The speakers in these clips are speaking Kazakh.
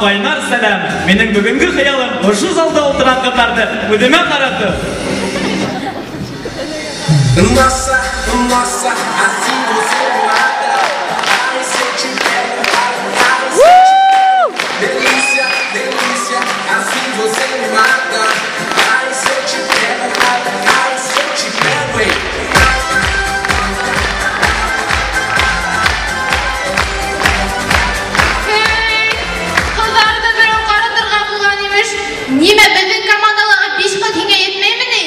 апайнар сәлем. Менің бүгінгі қиялым ұшы залда отырған қатарды өдеме қарады. Nossa, assim você mata. Ai, se eu te pego, ai, se eu te pego. Delícia, delícia, assim você me mata. Ai, se eu te pego, ai, se eu te pego, hein. Hey, kızlar da bir o karadırga bulgan imiş. Nime bizim komandalaga 5 kız hinge yetmeymi ne?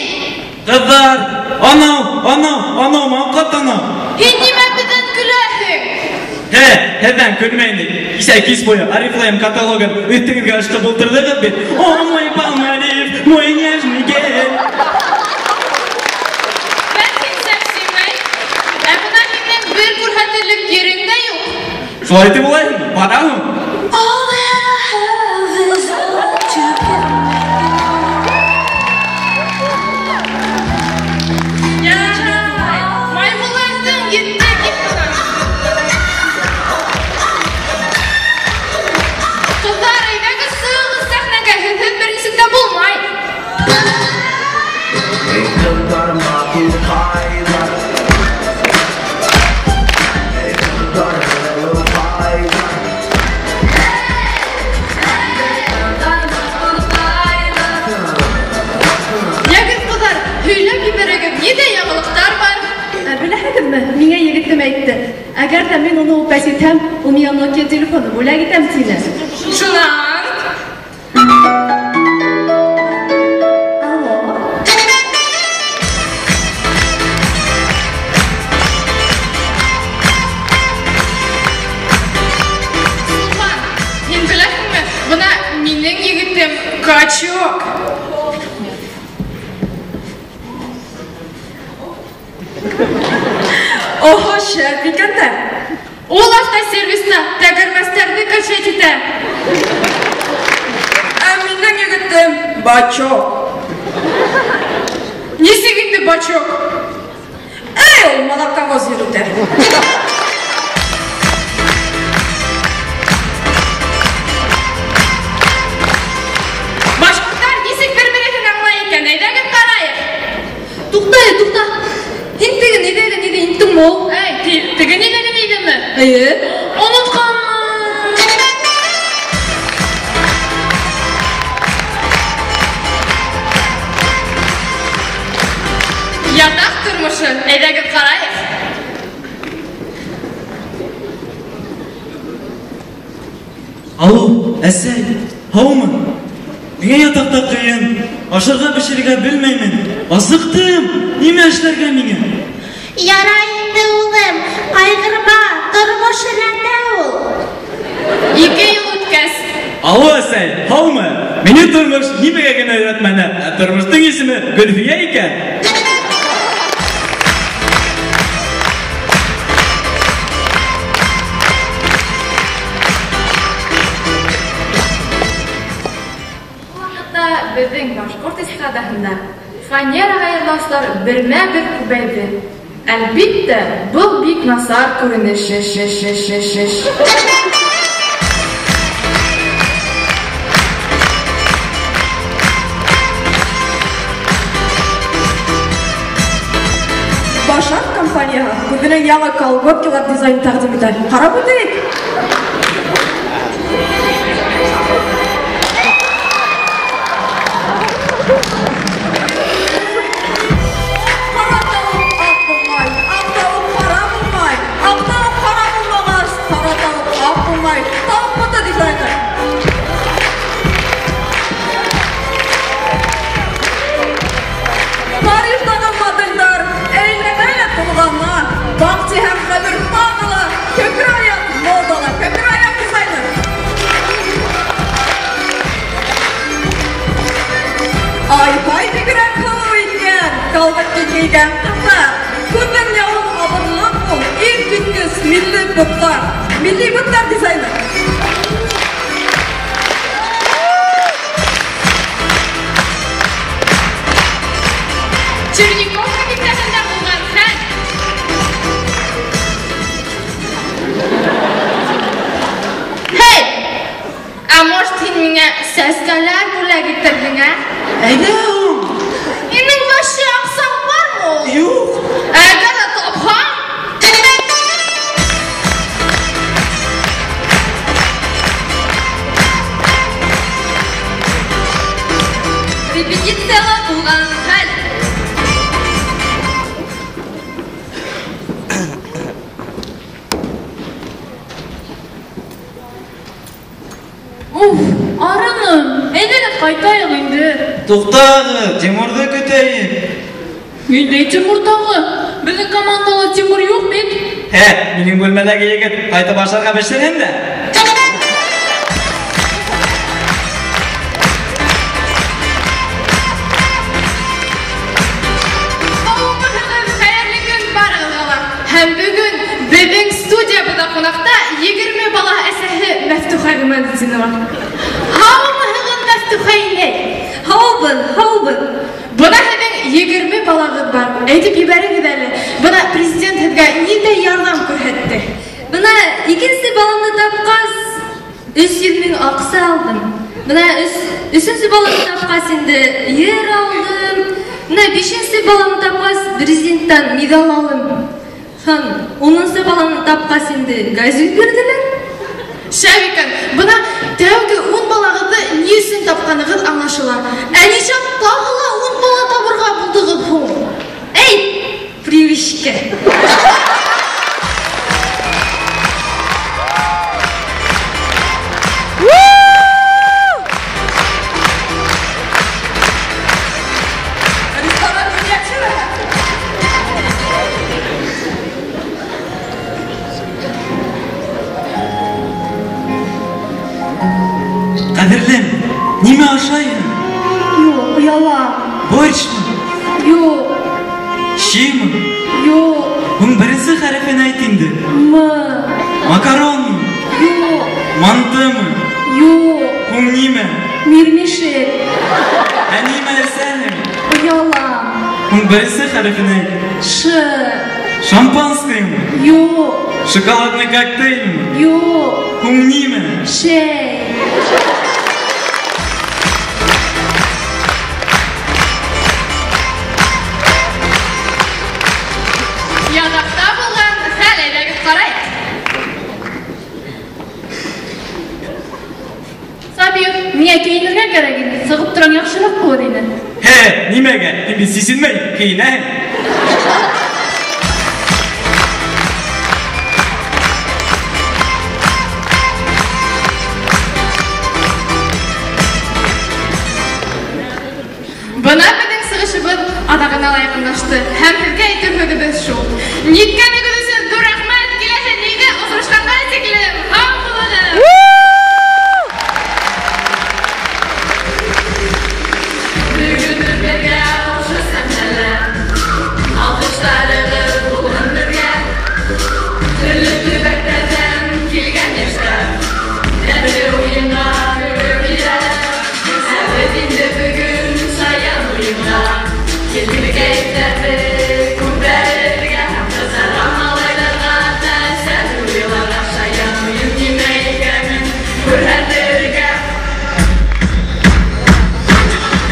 Kızlar, anam, maqat anam. Nime bizim külahı? Ben külmeyindik. 8 boyu Арифлейм каталогын өттігізге ашқы бұлтырдығы бет. О, мой Палмариф, мой нежный гель. Ben seni sevsimey. Buna kimden bir kurhatırlık yerinde yok. Şolay etip olayım, bakalım. All that I have is up to you. Maymunlardan gitti gitmeden. Kızlar evdeki sığlı sahnege hızın birisinde bulmay. Миңа егетем әйтте. Әгәр дә мин уны үпәс итәм, ул миңа Nokia телефоны бүләк итәм тине. Шунан. Алло. Султан, һин беләсеңме? Бuna минең егетем Качок. Ого, шәп икән дә. Ул автосервиста тәгәрмәстәрне качет итә. Ә минең егетем Бачок. Нисек инде Бачок? Ул молоковоз йөрүтә. Башкортлар нисек бер-берен аңлай икән? Әйдәгез карайык. Тукта. Һин теге нидәгә диде интең ул? Теге нидәгә дидеме? Онытканмын. Ятак тормышы. Әйдәгез карайык. Алло, әсәй, һаумы? Миңа ятақта қиын, ашырға пешерергә белмәймен. Асыктым, нимә эшләргә миңа? Ярай инде улым, кайгырма, тормыш рәтә ул. 2 ел үткәс. Алло, әсәй, һаумы? Мине тормыш нимәгә генә өйрәтмәне? Тормыштың исеме Гөлфия икән. Безнең башкорт эстрадаһында фанера гайрласлар бермә-бер күбәйде. Әлбиттә, был бик насар күренеш. Башак компанияга бүгенә яңа колготкалар дизайн тәкъдим итә. Карап үтик. Ай-ай дигән халык икән, калгытты кигән кызлар. Күпен ялын абырлык бул, иң көткес милли буттар дизайны. Черниковка мектебендә булган һәм Hey! А может Сәскәләр бүләк иттердең, ә? Әйдә ул. Һинең вообще аксаң бармы ул? Юк. Әгәр дә тапһаң, Репетициялар булган хәл. арыным. Әйдәгез кайтайык инде. Туктагы, Тимурды көтәйем. Инде Тимур тагы. Безнең командала Тимур юк бит. Минең бүлмәдәге егет кайтып ашарга бешергән дә. Хәерле көн барыгызга. Һәм бүген безнең студиябызда кунакта 20 бала әсәһе Мәфтуха Гамәдзинова. Һаумыгыз Мәфтуха инде. Һаубын. Бuna һеҙҙең 20 балағыҙ бар. Әйтеп ебәрегеҙ әле. Бына президент һеҙгә ниндәй ярҙам күрһәтте? Бына икенсе баланы тапҡас 300 мең аҡса алдым. Бына өсөнсө баланы тапҡас инде ер алдым. Бына 5-нче баланы тапҡас президенттан медаль алдым. Һәм 10-нчы баланы тапҡас инде газет бирделәр. Шәвикән, бына тәүге 10 балағыҙҙы ни өсөн тапҡанығыҙ аңлашыла. Ә нисек тағы ла 10 бала табырға булдығыҙ һуң? Эй, привычка. Кадерлем, нимә ашайым? Юк, уяла. Борщмы? Юк, Щимы? юк, Һуң беренсе хәрефен әйт инде. Макаронмы? юк, Мантымы? юк, Һуң нимә? мирмишек, Ә нимә әсәһең? уяла. Һуң беренсе хәрефен әйт. Шампанскоймы? Юк, Шоколадный коктейльмы? юк, Һуң нимә? шәй. Яҙаҡта булған хәл әйҙәгеҙ ҡарайыҡ. Сабир, миңә кейенергә кәрәк ине. Сығып торам яҡшыраҡ булыр ине. Нимәгә? Һин бит сисенмәй кейенәһең. Бына беҙҙең сығышыбыҙ аҙағына ла яҡынлашты. Һәм һеҙгә әйтер һүҙебеҙ шул. Ниткәнегеҙ өсөн ҙур рәхмәт. Киләсе нигеҙ осрашҡанға тиклем. Һау булығыҙ. Бөгөн бергә ошо сәхнәлә алҡыштарығыҙ булһын беҙгә. Төрлө төбәктәрҙән килгән йәштәр тәмле уйынға күреп килә. Ә беҙ инде бөгөн шаян уйынға килдек кәйефтәрҙе күтәрергә һәм ҡыҙҙарға малайҙарға тәсәллү уйларға шаян уйын нимә икәнен күрһәтергә.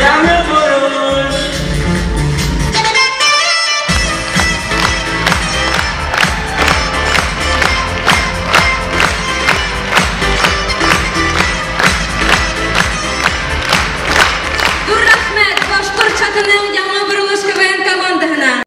Яңы бурыш. Ҙур рәхмәт башҡортча телен